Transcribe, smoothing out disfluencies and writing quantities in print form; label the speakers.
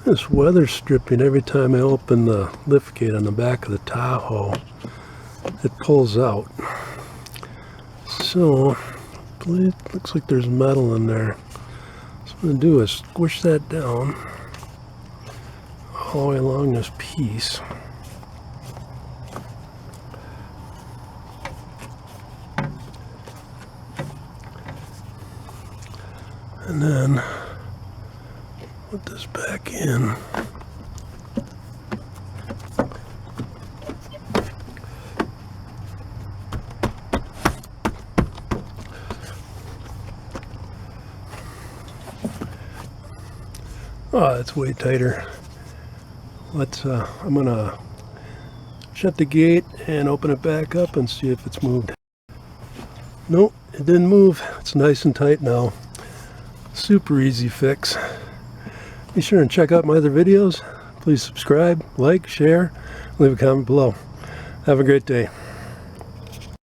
Speaker 1: This weather stripping, every time I open the lift gate on the back of the Tahoe, it pulls out. So, it looks like there's metal in there. So what I'm going to do is squish that down all the way along this piece. And then put this back in. Oh, that's way tighter. I'm gonna shut the gate and open it back up and see if it's moved. Nope, it didn't move. It's nice and tight now. Super easy fix. Be sure and check out my other videos. Please subscribe, like, share, leave a comment below. Have a great day.